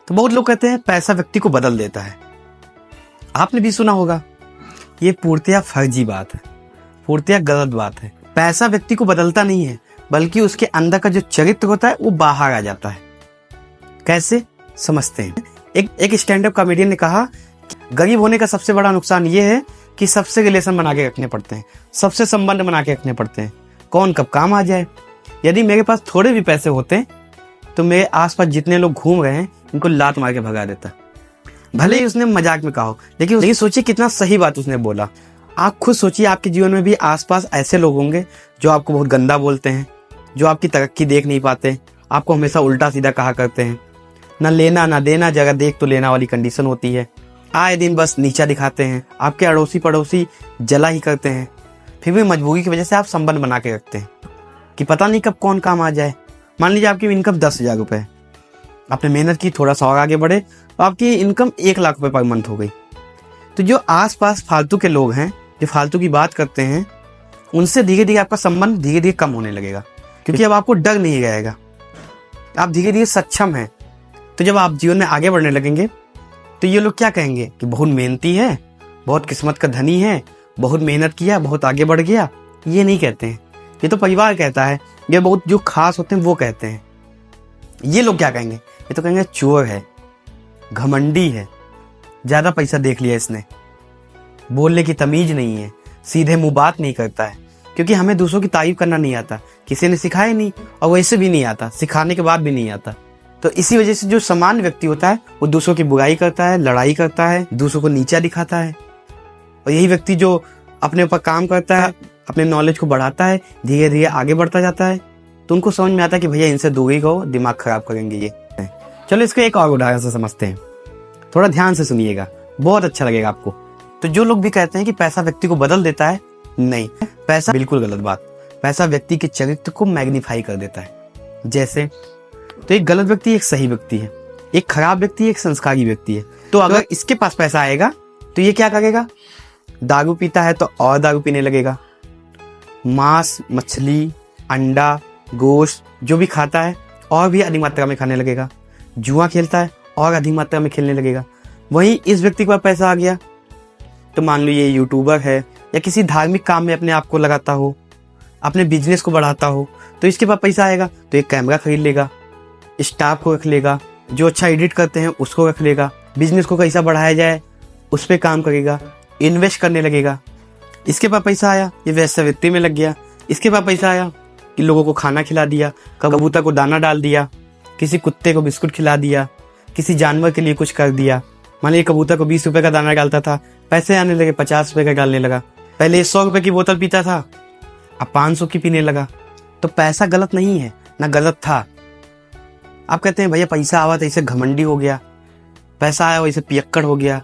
तो बहुत लोग कहते हैं पैसा व्यक्ति को बदल देता है। आपने भी सुना होगा, ये पूर्णतया फर्जी बात है, पूर्णतया गलत बात है। पैसा व्यक्ति को बदलता नहीं है, बल्कि उसके अंदर का जो चरित्र होता है वो बाहर आ जाता है। कैसे समझते हैं। एक स्टैंड अप कॉमेडियन ने कहा, गरीब होने का सबसे बड़ा नुकसान ये है कि सबसे रिलेशन बना के रखने पड़ते हैं, सबसे संबंध बना के रखने पड़ते हैं, कौन कब काम आ जाए। यदि मेरे पास थोड़े भी पैसे होते तो मेरे आसपास जितने लोग घूम रहे हैं इनको लात मार के भगा देता। भले ही उसने मजाक में कहा हो, लेकिन सोचिए कितना सही बात उसने बोला। आप खुद सोचिए, आपके जीवन में भी आसपास ऐसे लोग होंगे जो आपको बहुत गंदा बोलते हैं, जो आपकी तरक्की देख नहीं पाते, आपको हमेशा उल्टा सीधा कहा करते हैं, ना लेना ना देना, जगह देख तो लेना वाली कंडीशन होती है। आए दिन बस नीचा दिखाते हैं, आपके अड़ोसी पड़ोसी जला ही करते हैं। फिर भी मजबूरी की वजह से आप संबंध बना के रखते हैं कि पता नहीं कब कौन काम आ जाए। मान लीजिए आपकी इनकम 10,000 रुपये, आपने मेहनत की, थोड़ा सा और आगे बढ़े तो आपकी इनकम 1 लाख रुपये पर मंथ हो गई। तो जो आसपास फालतू के लोग हैं, जो फालतू की बात करते हैं, उनसे धीरे धीरे आपका संबंध धीरे धीरे कम होने लगेगा, क्योंकि अब आपको डर नहीं रहेगा, आप धीरे धीरे सक्षम हैं। तो जब आप जीवन में आगे बढ़ने लगेंगे तो ये लोग क्या कहेंगे कि बहुत मेहनती है, बहुत किस्मत का धनी है, बहुत मेहनत किया, बहुत आगे बढ़ गया। ये नहीं कहते हैं, ये तो परिवार कहता है, ये बहुत जो खास होते हैं वो कहते हैं। ये लोग क्या कहेंगे, ये तो कहेंगे चोर है, घमंडी है, ज्यादा पैसा देख लिया इसने, बोलने की तमीज नहीं है, सीधे मुंह बात नहीं करता है। क्योंकि हमें दूसरों की तारीफ करना नहीं आता, किसी ने सिखाया नहीं, और वैसे भी नहीं आता, सिखाने के बाद भी नहीं आता। तो इसी वजह से जो सामान्य व्यक्ति होता है वो दूसरों की बुराई करता है, लड़ाई करता है, दूसरों को नीचा दिखाता है। और यही व्यक्ति जो अपने ऊपर काम करता है, अपने नॉलेज को बढ़ाता है, धीरे धीरे आगे बढ़ता जाता है, तो उनको समझ में आता है कि भैया इनसे दूरी करो, दिमाग खराब करेंगे ये। चलो इसको एक और उदाहरण से समझते हैं, थोड़ा ध्यान से सुनिएगा, बहुत अच्छा लगेगा आपको। तो जो लोग भी कहते हैं कि पैसा व्यक्ति को बदल देता है, नहीं, पैसा बिल्कुल गलत बात। पैसा व्यक्ति के चरित्र को मैग्नीफाई कर देता है। जैसे, तो एक गलत व्यक्ति एक सही व्यक्ति है, एक खराब व्यक्ति एक संस्कारी व्यक्ति है। तो अगर इसके पास पैसा आएगा तो ये क्या करेगा, दारू पीता है तो और दारू पीने लगेगा, मांस, मछली, अंडा, गोश्त जो भी खाता है और भी अधिक मात्रा में खाने लगेगा, जुआ खेलता है और अधिक मात्रा में खेलने लगेगा। वहीं इस व्यक्ति के पास पैसा आ गया तो मान लो ये यूट्यूबर है या किसी धार्मिक काम में अपने आप को लगाता हो, अपने बिजनेस को बढ़ाता हो, तो इसके पास पैसा आएगा तो एक कैमरा खरीद लेगा, स्टाफ को रख लेगा, जो अच्छा एडिट करते हैं उसको रख लेगा, बिजनेस को कैसा बढ़ाया जाए उस पर काम करेगा, इन्वेस्ट करने लगेगा। इसके पास पैसा आया, ये वेश्यावृत्ति में लग गया। इसके पास पैसा आया कि लोगों को खाना खिला दिया, कबूतर को दाना डाल दिया, किसी कुत्ते को बिस्कुट खिला दिया, किसी जानवर के लिए कुछ कर दिया। मान लीजिए कबूतर को 20 रुपए का दाना डालता था, पैसे आने लगे, 50 रुपए का डालने लगा। पहले 100 रुपए की बोतल पीता था, अब 500 की पीने लगा। तो पैसा गलत नहीं है, ना गलत था। आप कहते हैं भैया पैसा आवा तो इसे घमंडी हो गया, पैसा आया वैसे पियक्कड़ हो गया।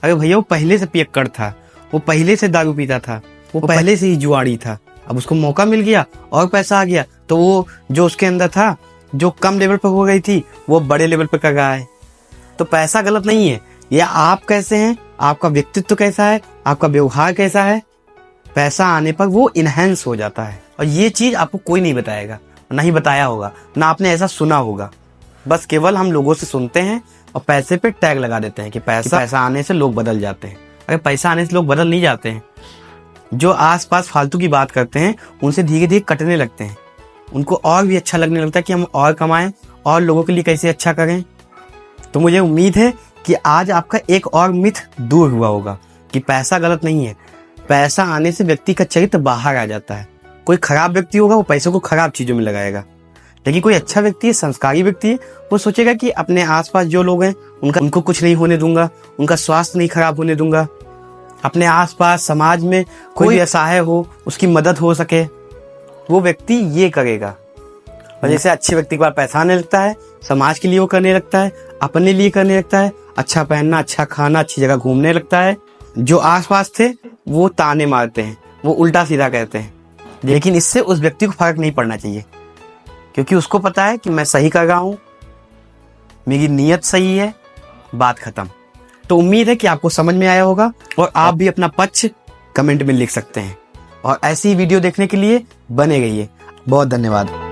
अरे भैया वो पहले से पियक्कड़ था, वो पहले से दारू पीता था, वो पहले से ही जुआड़ी था। अब उसको मौका मिल गया और पैसा आ गया तो वो जो उसके अंदर था, जो कम लेवल पर हो गई थी, वो बड़े लेवल पर कर रहा है। तो पैसा गलत नहीं है, ये आप कैसे हैं, आपका व्यक्तित्व कैसा है, आपका व्यवहार कैसा है, पैसा आने पर वो इनहेंस हो जाता है। और ये चीज आपको कोई नहीं बताएगा, नहीं बताया होगा, ना आपने ऐसा सुना होगा। बस केवल हम लोगों से सुनते हैं और पैसे पे टैग लगा देते हैं कि पैसा आने से लोग बदल जाते हैं। अगर पैसा आने से लोग बदल नहीं जाते हैं, जो आसपास फालतू की बात करते हैं उनसे धीरे धीरे कटने लगते हैं। उनको और भी अच्छा लगने लगता है कि हम और कमाएं और लोगों के लिए कैसे अच्छा करें। तो मुझे उम्मीद है कि आज आपका एक और मिथ दूर हुआ होगा कि पैसा गलत नहीं है। पैसा आने से व्यक्ति का चरित्र बाहर आ जाता है। कोई खराब व्यक्ति होगा वो पैसों को खराब चीजों में लगाएगा, लेकिन कोई अच्छा व्यक्ति है, संस्कारी व्यक्ति है, वो सोचेगा कि अपने आसपास जो लोग हैं उनको कुछ नहीं होने दूंगा, उनका स्वास्थ्य नहीं खराब होने दूंगा, अपने आसपास समाज में कोई असहाय हो उसकी मदद हो सके, वो व्यक्ति ये करेगा। और जैसे अच्छे व्यक्ति के पास पैसा आने लगता है, समाज के लिए वो करने लगता है, अपने लिए करने लगता है, अच्छा पहनना, अच्छा खाना, अच्छी जगह घूमने लगता है। जो आसपास थे वो ताने मारते हैं, वो उल्टा सीधा कहते हैं, लेकिन इससे उस व्यक्ति को फर्क नहीं पड़ना चाहिए, क्योंकि उसको पता है कि मैं सही कर रहा हूं, मेरी नीयत सही है, बात खत्म। तो उम्मीद है कि आपको समझ में आया होगा और आप भी अपना पक्ष कमेंट में लिख सकते हैं। और ऐसी वीडियो देखने के लिए बने रहिए। बहुत धन्यवाद।